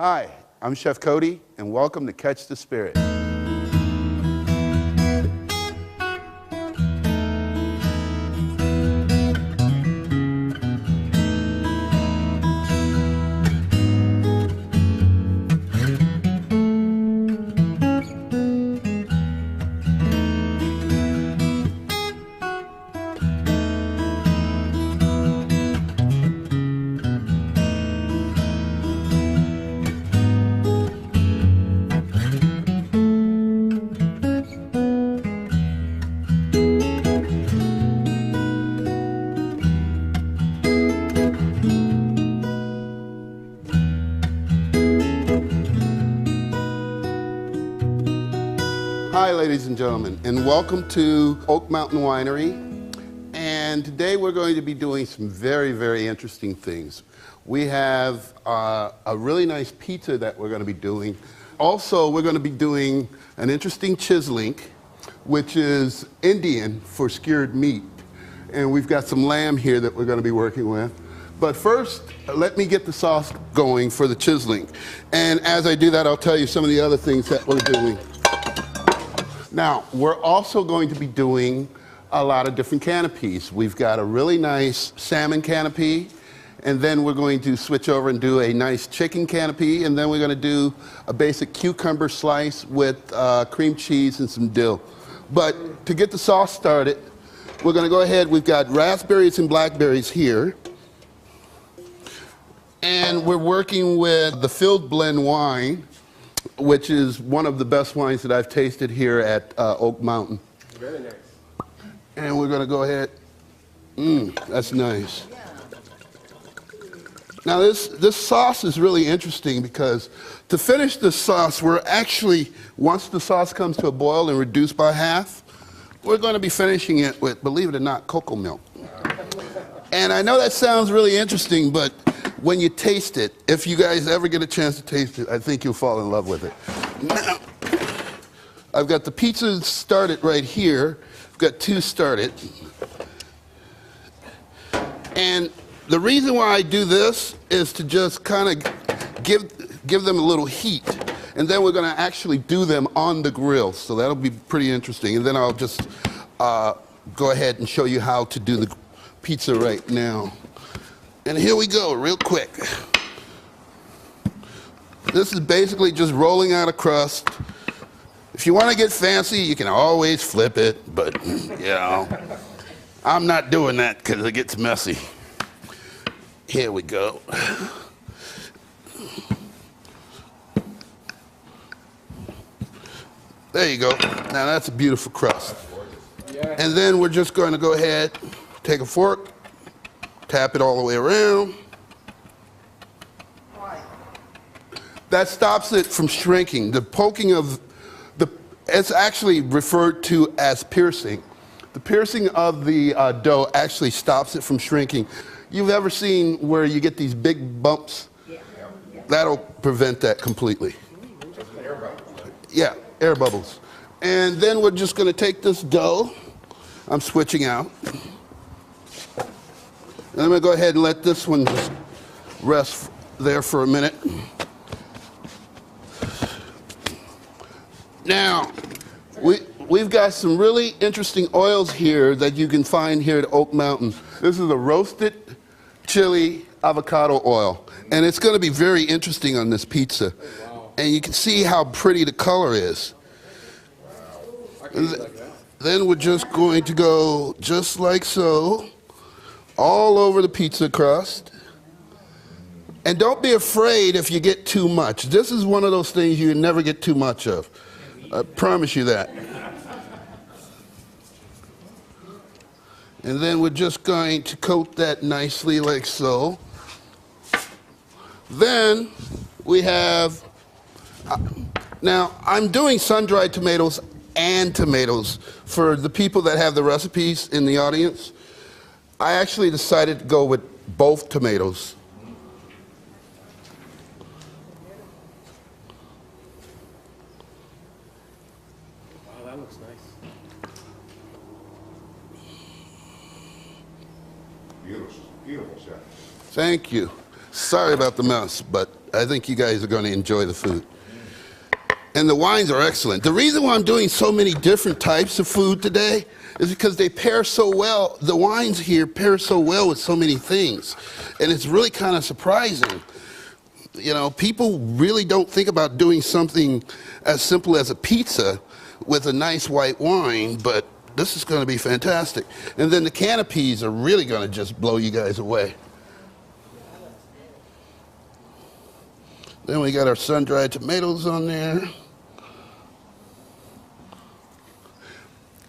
Hi, I'm Chef Cody, and welcome to Catch the Spirit. Hi, ladies and gentlemen, and welcome to Oak Mountain Winery. And today we're going to be doing some very, very interesting things. We have a really nice pizza that we're going to be doing. Also, we're going to be doing an interesting chiseling, which is Indian for skewered meat. And we've got some lamb here that we're going to be working with. But first, let me get the sauce going for the chiseling. And as I do that, I'll tell you some of the other things that we're doing. Now, we're also going to be doing a lot of different canopies. We've got a really nice salmon canopy, and then we're going to switch over and do a nice chicken canopy, and then we're going to do a basic cucumber slice with cream cheese and some dill. But to get the sauce started, we're going to go ahead. We've got raspberries and blackberries here, and we're working with the Field Blend wine, which is one of the best wines that I've tasted here at Oak Mountain. Very nice. And we're going to go ahead. That's nice. Now this sauce is really interesting because to finish this sauce, we're actually, once the sauce comes to a boil and reduced by half, we're going to be finishing it with, believe it or not, cocoa milk. And I know that sounds really interesting, but when you taste it, if you guys ever get a chance to taste it, I think you'll fall in love with it. Now, I've got the pizza started right here. I've got two started. And the reason why I do this is to just kind of give them a little heat. And then we're going to actually do them on the grill. So that'll be pretty interesting. And then I'll just go ahead and show you how to do the pizza right now. And here we go, real quick. This is basically just rolling out a crust. If you want to get fancy, you can always flip it, but, you know, I'm not doing that because it gets messy. Here we go. There you go. Now that's a beautiful crust. And then we're just going to go ahead, take a fork, tap it all the way around. Why? That stops it from shrinking. The poking of it's actually referred to as piercing. The piercing of the dough actually stops it from shrinking. You've ever seen where you get these big bumps? Yeah. That'll prevent that completely. Air bubbles. Yeah, air bubbles. And then we're just going to take this dough. I'm switching out. And I'm going to go ahead and let this one just rest there for a minute. Now, we've got some really interesting oils here that you can find here at Oak Mountain. This is a roasted chili avocado oil. And it's going to be very interesting on this pizza. Wow. And you can see how pretty the color is. Wow. Then we're just going to go just like so, all over the pizza crust. And don't be afraid if you get too much. This is one of those things you never get too much of. I promise you that. And then we're just going to coat that nicely like so. Then we have, now I'm doing sun-dried tomatoes and tomatoes for the people that have the recipes in the audience. I actually decided to go with both tomatoes. Wow, that looks nice. Beautiful, beautiful, chef. Thank you. Sorry about the mess, but I think you guys are going to enjoy the food. And the wines are excellent. The reason why I'm doing so many different types of food today is because they pair so well. The wines here pair so well with so many things. And it's really kind of surprising. You know, people really don't think about doing something as simple as a pizza with a nice white wine, but this is going to be fantastic. And then the canopies are really going to just blow you guys away. Then we got our sun-dried tomatoes on there.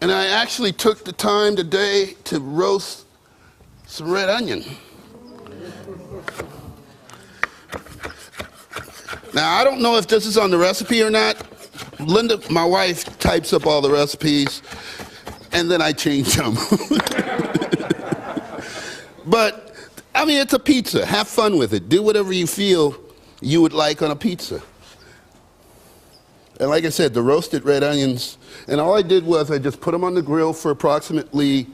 And I actually took the time today to roast some red onion. Now, I don't know if this is on the recipe or not. Linda, my wife, types up all the recipes, and then I change them. But, I mean, it's a pizza. Have fun with it. Do whatever you feel you would like on a pizza. And like I said, the roasted red onions, and all I did was I just put them on the grill for approximately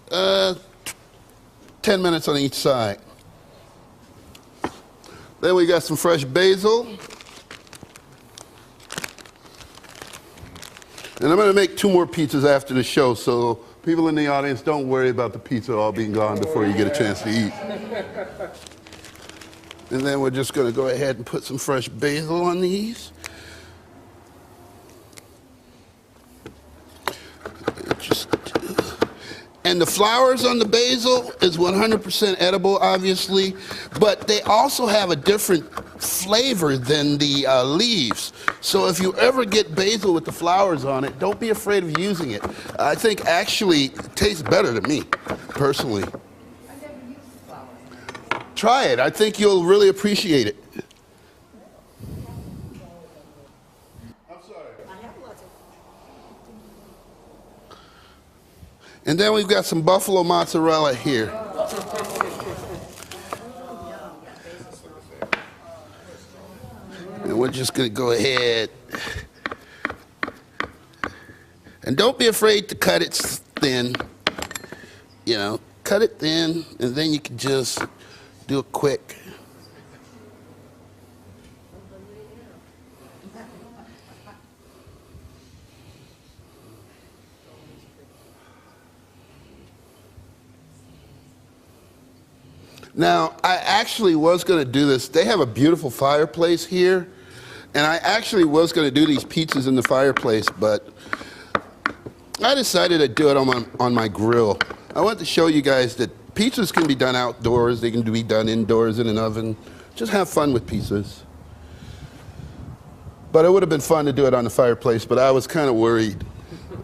10 minutes on each side. Then we got some fresh basil. And I'm going to make 2 more pizzas after the show, so people in the audience, don't worry about the pizza all being gone before you get a chance to eat. And then we're just going to go ahead and put some fresh basil on these. And the flowers on the basil is 100% edible, obviously, but they also have a different flavor than the leaves. So if you ever get basil with the flowers on it, don't be afraid of using it. I think actually it tastes better to me, personally. I've never used the flowers. Try it. I think you'll really appreciate it. I'm sorry. I have lots of. And then we've got some buffalo mozzarella here. And we're just going to go ahead. And don't be afraid to cut it thin. You know, cut it thin, and then you can just do it quick. Now, I actually was going to do this. They have a beautiful fireplace here, and I actually was going to do these pizzas in the fireplace, but I decided to do it on my grill. I want to show you guys that pizzas can be done outdoors. They can be done indoors in an oven. Just have fun with pizzas. But it would have been fun to do it on the fireplace, but I was kind of worried.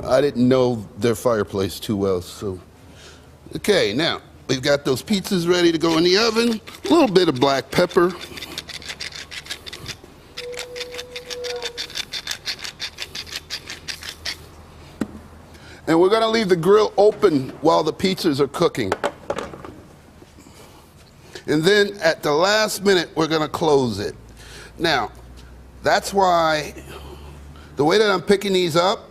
I didn't know their fireplace too well, so. Okay, now. We've got those pizzas ready to go in the oven. A little bit of black pepper. And we're going to leave the grill open while the pizzas are cooking. And then at the last minute, we're going to close it. Now, that's why the way that I'm picking these up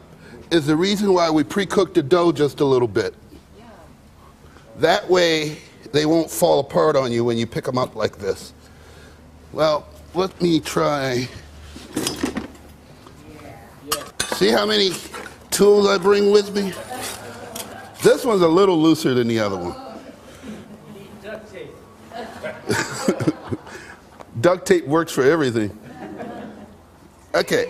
is the reason why we pre-cooked the dough just a little bit. That way, they won't fall apart on you when you pick them up like this. Well, let me try. See how many tools I bring with me? This one's a little looser than the other one. Duct tape. Duct tape works for everything. Okay.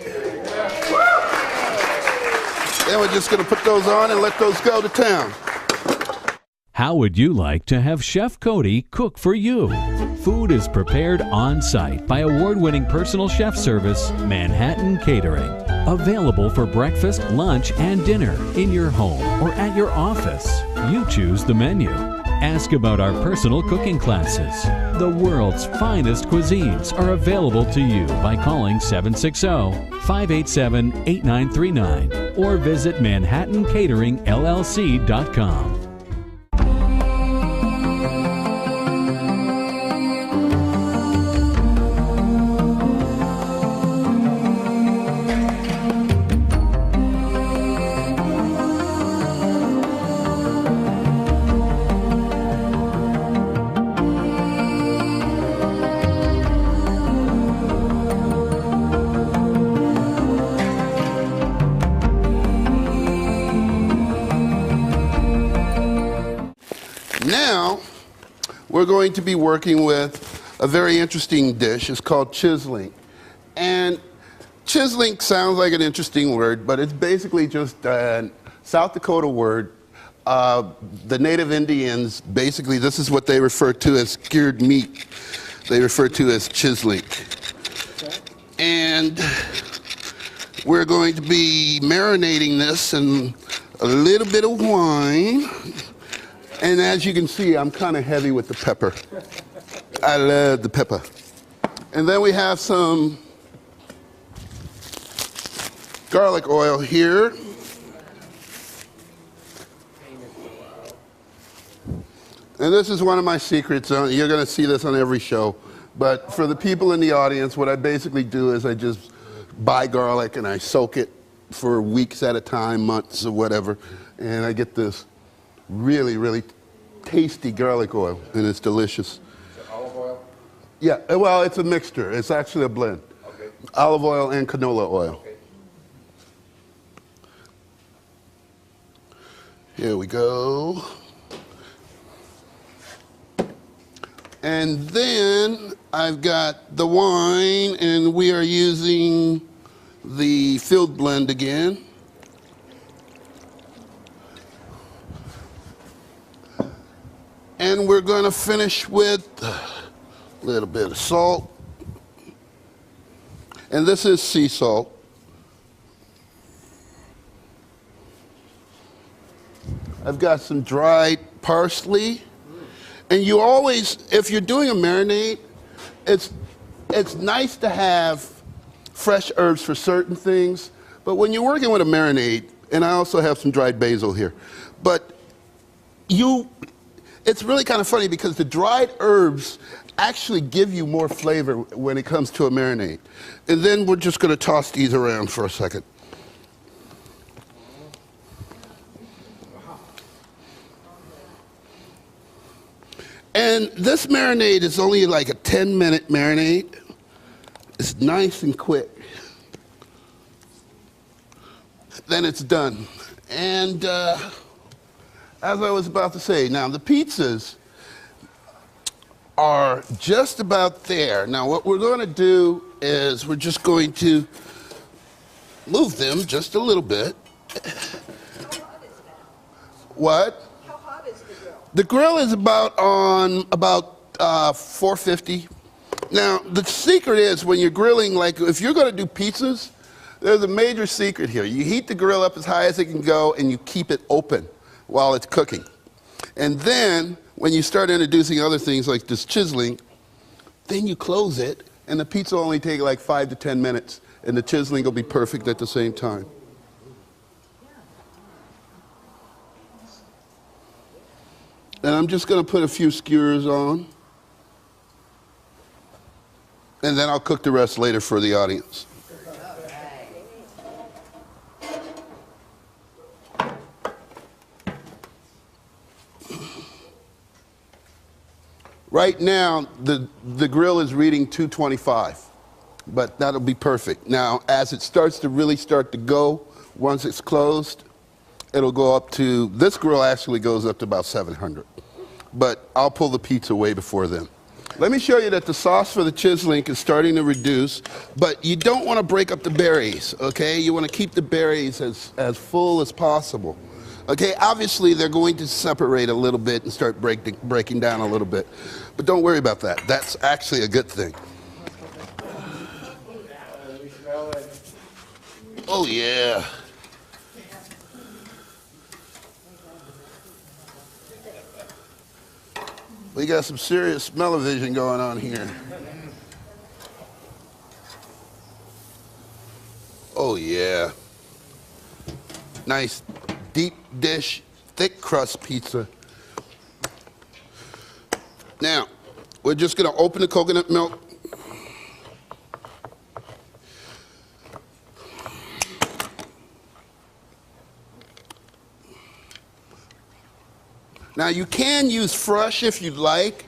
Then we're just going to put those on and let those go to town. How would you like to have Chef Cody cook for you? Food is prepared on-site by award-winning personal chef service, Manhattan Catering. Available for breakfast, lunch, and dinner in your home or at your office. You choose the menu. Ask about our personal cooking classes. The world's finest cuisines are available to you by calling 760-587-8939 or visit manhattancateringllc.com. we're going to be working with a very interesting dish. It's called chiseling. And chiseling sounds like an interesting word, but it's basically just a South Dakota word. The native Indians, basically, this is what they refer to as skewered meat. They refer to as chiseling. And we're going to be marinating this in a little bit of wine. And as you can see, I'm kind of heavy with the pepper. I love the pepper. And then we have some garlic oil here. And this is one of my secrets. You're going to see this on every show. But for the people in the audience, what I basically do is I just buy garlic and I soak it for weeks at a time, months or whatever. And I get this really, really tasty garlic oil, and it's delicious. Is it olive oil? Yeah, well, it's a mixture. It's actually a blend. Okay. Olive oil and canola oil. Okay. Here we go. And then I've got the wine, and we are using the filled blend again. And we're going to finish with a little bit of salt. And this is sea salt. I've got some dried parsley. And you always, if you're doing a marinade, it's nice to have fresh herbs for certain things. But when you're working with a marinade, and I also have some dried basil here, but it's really kind of funny because the dried herbs actually give you more flavor when it comes to a marinade. And then we're just going to toss these around for a second. And this marinade is only like a 10-minute marinade. It's nice and quick. Then it's done. And as I was about to say, now the pizzas are just about there. Now what we're going to do is we're just going to move them just a little bit. How hot is that? What? How hot is the grill? The grill is about on 450. Now, the secret is when you're grilling, like if you're going to do pizzas, there's a major secret here. You heat the grill up as high as it can go and you keep it open while it's cooking. And then when you start introducing other things like this chiseling, then you close it and the pizza will only take like 5 to 10 minutes and the chiseling will be perfect at the same time. And I'm just going to put a few skewers on. And then I'll cook the rest later for the audience. Right now, the grill is reading 225, but that'll be perfect. Now, as it starts to really start to go, once it's closed, it'll go up to, this grill actually goes up to about 700. But I'll pull the pizza way before then. Let me show you that the sauce for the chiseling is starting to reduce, but you don't want to break up the berries, okay? You want to keep the berries as full as possible. Okay, obviously they're going to separate a little bit and start breaking down a little bit. But don't worry about that. That's actually a good thing. Oh yeah. We got some serious smell-o-vision going on here. Oh yeah. Nice deep dish, thick crust pizza. Now, we're just gonna open the coconut milk. Now you can use fresh if you'd like.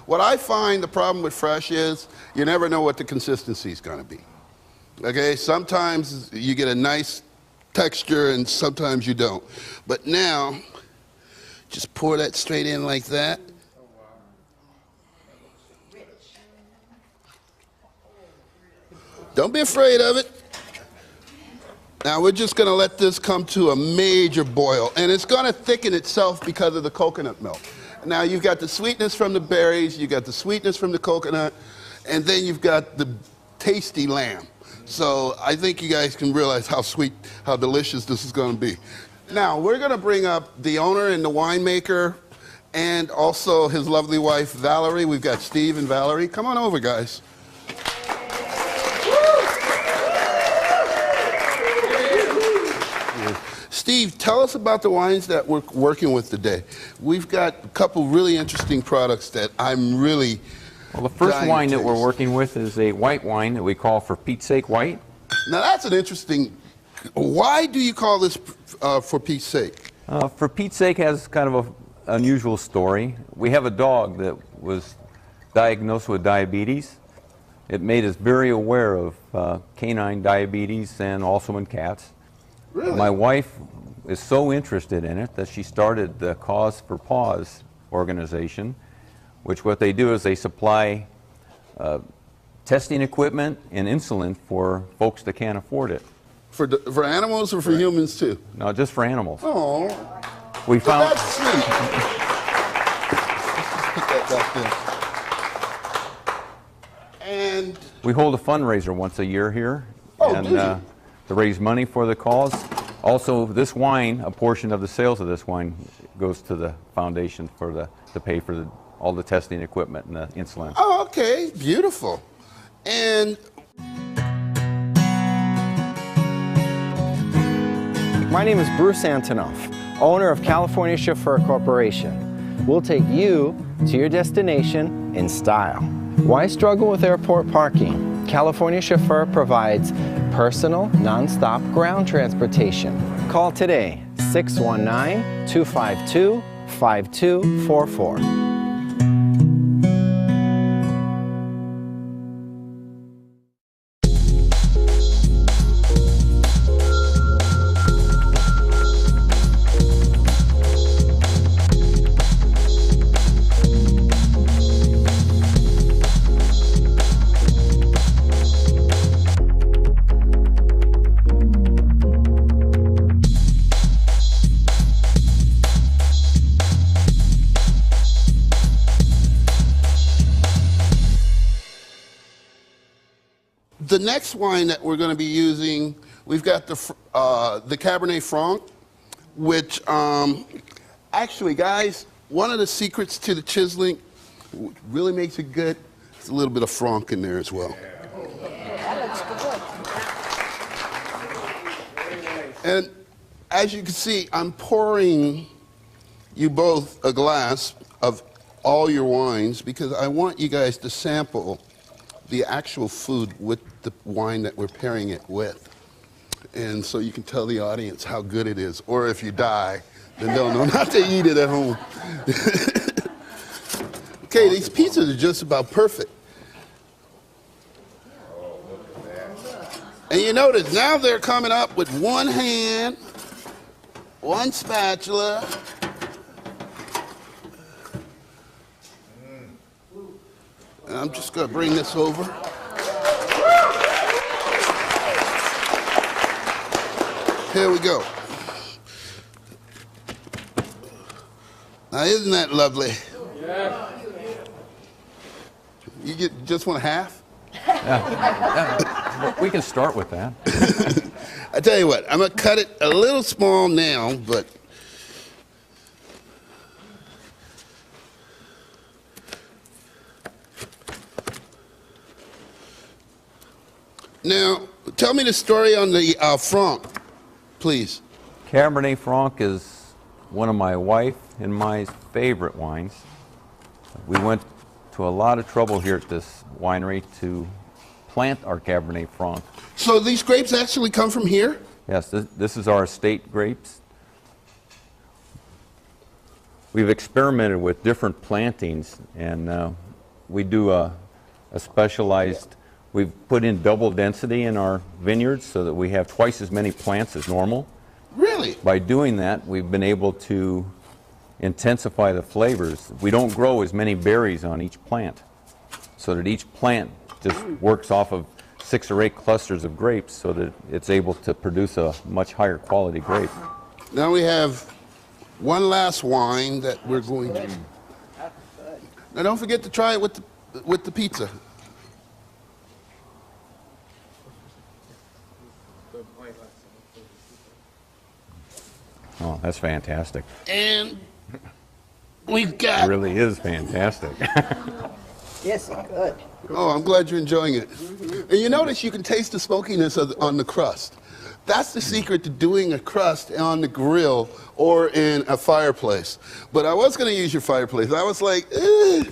What I find the problem with fresh is you never know what the consistency is gonna be. Okay, sometimes you get a nice texture and sometimes you don't. But now, just pour that straight in like that. Don't be afraid of it. Now we're just going to let this come to a major boil, and it's going to thicken itself because of the coconut milk. Now you've got the sweetness from the berries, you've got the sweetness from the coconut, and then you've got the tasty lamb. So I think you guys can realize how sweet, how delicious this is going to be. Now we're going to bring up the owner and the winemaker and also his lovely wife, Valerie. We've got Steve and Valerie. Come on over, guys. Steve, tell us about the wines that we're working with today. We've got a couple really interesting products that I'm really Well, the first wine that we're working with is a white wine that we call For Pete's Sake White. Now that's an interesting, why do you call this For Pete's Sake? For Pete's Sake has kind of an unusual story. We have a dog that was diagnosed with diabetes. It made us very aware of canine diabetes and also in cats. Really? My wife is so interested in it that she started the Cause for Paws organization, which what they do is they supply testing equipment and insulin for folks that can't afford it. For animals or for humans too? No, just for animals. Oh, We found that's sweet. Put that back there. And we hold a fundraiser once a year here, Oh, and do you? to raise money for the cause. Also, this wine, a portion of the sales of this wine goes to the foundation for to pay for all the testing equipment and the insulin. oh, okay, beautiful. And My name is Bruce Antonoff, owner of California Chauffeur Corporation. We'll take you to your destination in style. Why struggle with airport parking? California Chauffeur provides personal, non-stop ground transportation. Call today, 619-252-5244. the next wine that we're going to be using, we've got the Cabernet Franc, which actually, guys, one of the secrets to the chiseling, what really makes it good, is a little bit of Franc in there as well. That looks good. And as you can see, I'm pouring you both a glass of all your wines because I want you guys to sample the actual food with the wine that we're pairing it with. And so you can tell the audience how good it is. Or if you die, then they'll know not to eat it at home. Okay, these pizzas are just about perfect. And you notice now they're coming up with one hand, one spatula, and I'm just going to bring this over. Here we go. Now, isn't that lovely? Yeah. You just want half? Well, we can start with that. I tell you what, I'm going to cut it a little small now, but now, tell me the story on the Franc, please. Cabernet Franc is one of my wife and my favorite wines. We went to a lot of trouble here at this winery to plant our Cabernet Franc. So these grapes actually come from here? Yes, this is our estate grapes. We've experimented with different plantings, and we do a specialized, we've put in double density in our vineyards so that we have twice as many plants as normal. Really? By doing that, we've been able to intensify the flavors. We don't grow as many berries on each plant, so that each plant just works off of 6 or 8 clusters of grapes so that it's able to produce a much higher quality grape. Now we have one last wine that we're going to. Now don't forget to try it with the pizza. Oh, that's fantastic. And we've It got. really is fantastic. Yes, good. Oh, I'm glad you're enjoying it. And you notice you can taste the smokiness on the crust. That's the secret to doing a crust on the grill or in a fireplace. But I was going to use your fireplace. I was like, I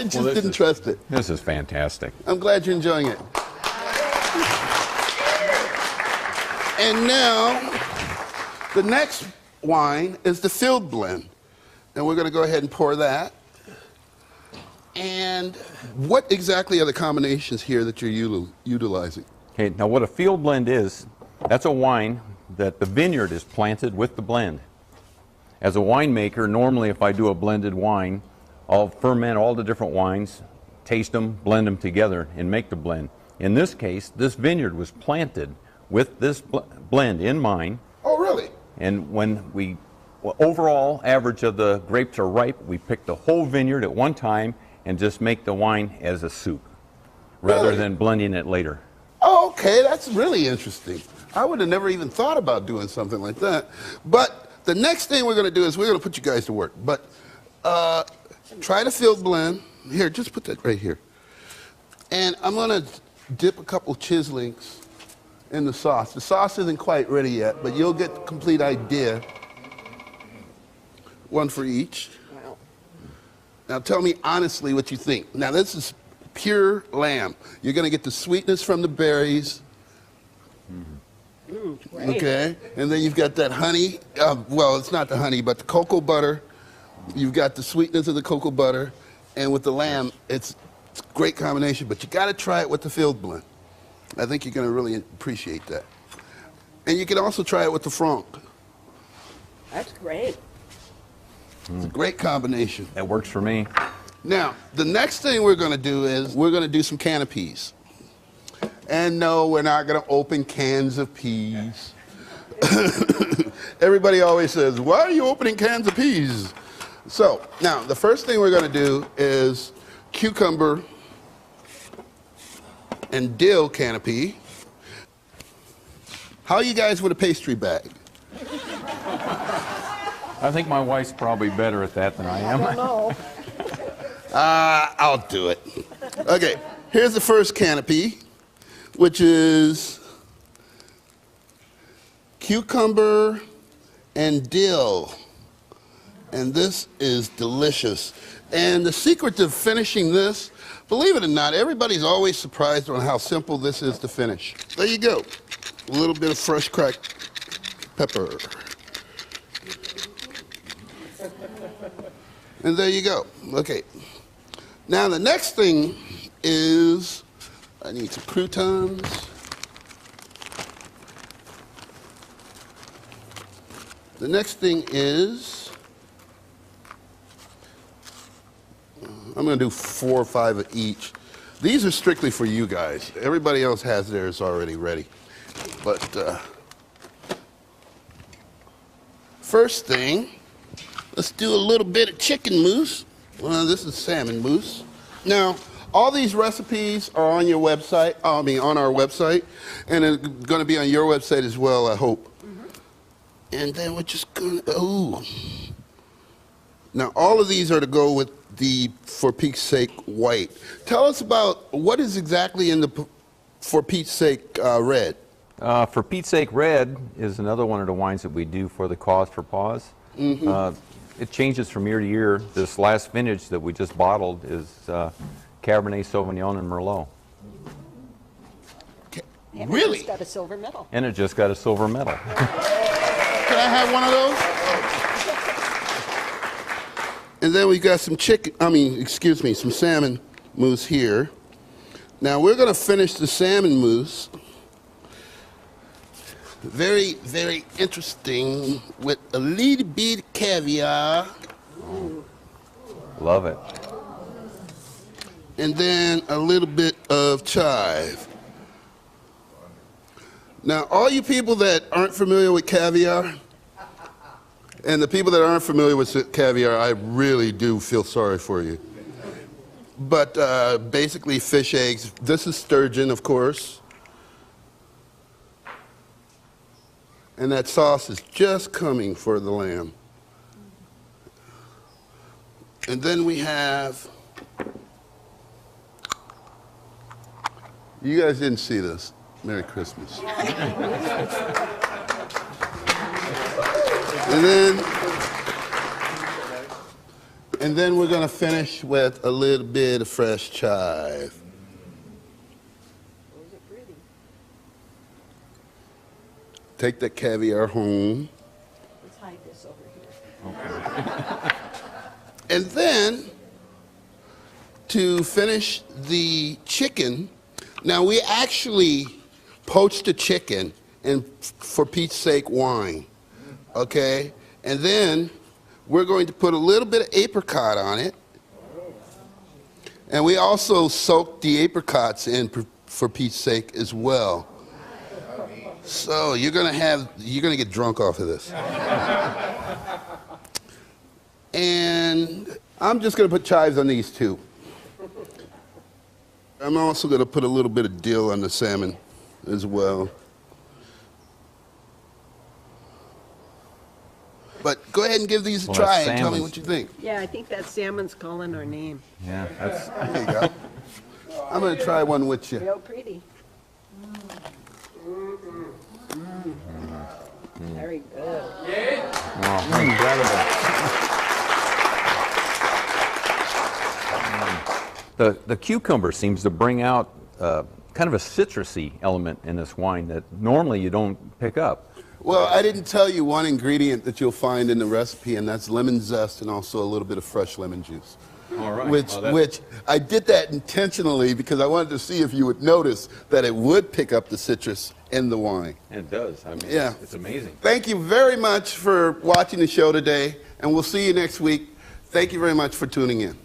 just didn't trust it. This is fantastic. I'm glad you're enjoying it. And now, the next wine is the filled blend. And we're going to go ahead and pour that. And what exactly are the combinations here that you're utilizing? Okay, now what a field blend is, that's a wine that the vineyard is planted with the blend. As a winemaker, normally if I do a blended wine, I'll ferment all the different wines, taste them, blend them together, and make the blend. In this case, this vineyard was planted with this blend in mind. Oh, really? And when overall average of the grapes are ripe, we pick the whole vineyard at one time and just make the wine as a soup, rather Really? than blending it later. Oh, okay, that's really interesting. I would have never even thought about doing something like that. But the next thing we're going to do is we're going to put you guys to work. But try the filled blend. Here, just put that right here. And I'm going to dip a couple chiselings in the sauce. The sauce isn't quite ready yet, but you'll get the complete idea. One for each. Wow. Now tell me honestly what you think. Now this is pure lamb. You're going to get the sweetness from the berries. Great. Okay, and then you've got that honey. Well, it's not the honey, but the cocoa butter. You've got the sweetness of the cocoa butter, and with the lamb, it's a great combination. But you got to try it with the filled blend. I think you're going to really appreciate that. And you can also try it with the franc. That's great. It's a great combination. That works for me. Now, the next thing we're going to do is we're going to do some can of peas. And no, we're not going to open cans of peas. Everybody always says, why are you opening cans of peas? So, now, the first thing we're going to do is cucumber and dill canopy. How are you guys with a pastry bag? I think my wife's probably better at that than I am. No. I'll do it. Okay, here's the first canopy, which is cucumber and dill. And this is delicious. And the secret to finishing this, believe it or not, everybody's always surprised on how simple this is to finish. There you go. A little bit of fresh cracked pepper. And there you go. Okay. Now the next thing is, I need some croutons. The next thing is, I'm going to do 4 or 5 of each. These are strictly for you guys. Everybody else has theirs already ready. But first thing, let's do a little bit of chicken mousse. Well, this is salmon mousse. Now, all these recipes are on your website, on our website, and it's going to be on your website as well, I hope. And then we're just going to, ooh. Now, all of these are to go with the For Pete's Sake white. Tell us about what is exactly in the For Pete's Sake red. For Pete's Sake Red is another one of the wines that we do for the Cause for Pause. It changes from year to year. This last vintage that we just bottled is Cabernet Sauvignon and Merlot. And Really? It's got a silver medal. And it just got a silver medal. Can I have one of those? And then we got some some salmon mousse here. Now we're going to finish the salmon mousse. Very, very interesting with a little bit of caviar. Love it. and then a little bit of chive. Now, all you people that aren't familiar with caviar, and the people that aren't familiar with caviar, I really do feel sorry for you. But basically fish eggs. This is sturgeon, of course. And that sauce is just coming for the lamb. And then we have, you guys didn't see this. Merry Christmas. And then we're going to finish with a little bit of fresh chive. Take that caviar home. Let's hide this over here. And then, to finish the chicken, now we actually poached a chicken and for Pete's sake, wine, okay? And then we're going to put a little bit of apricot on it. And we also soaked the apricots in for Pete's sake as well. So you're gonna get drunk off of this. And I'm just gonna put chives on these two. I'm also gonna put a little bit of dill on the salmon as well. But go ahead and give these a try and tell me what you think. Yeah, I think that salmon's calling our name. Yeah, that's. There you go. I'm gonna try one with you. Real pretty. Very good. Oh, incredible. The cucumber seems to bring out kind of a citrusy element in this wine that normally you don't pick up. Well, I didn't tell you one ingredient that you'll find in the recipe, and that's lemon zest and also a little bit of fresh lemon juice. All right. Which I did that intentionally because I wanted to see if you would notice that it would pick up the citrus in the wine. It does. I mean, Yeah. it's amazing. Thank you very much for watching the show today, and we'll see you next week. Thank you very much for tuning in.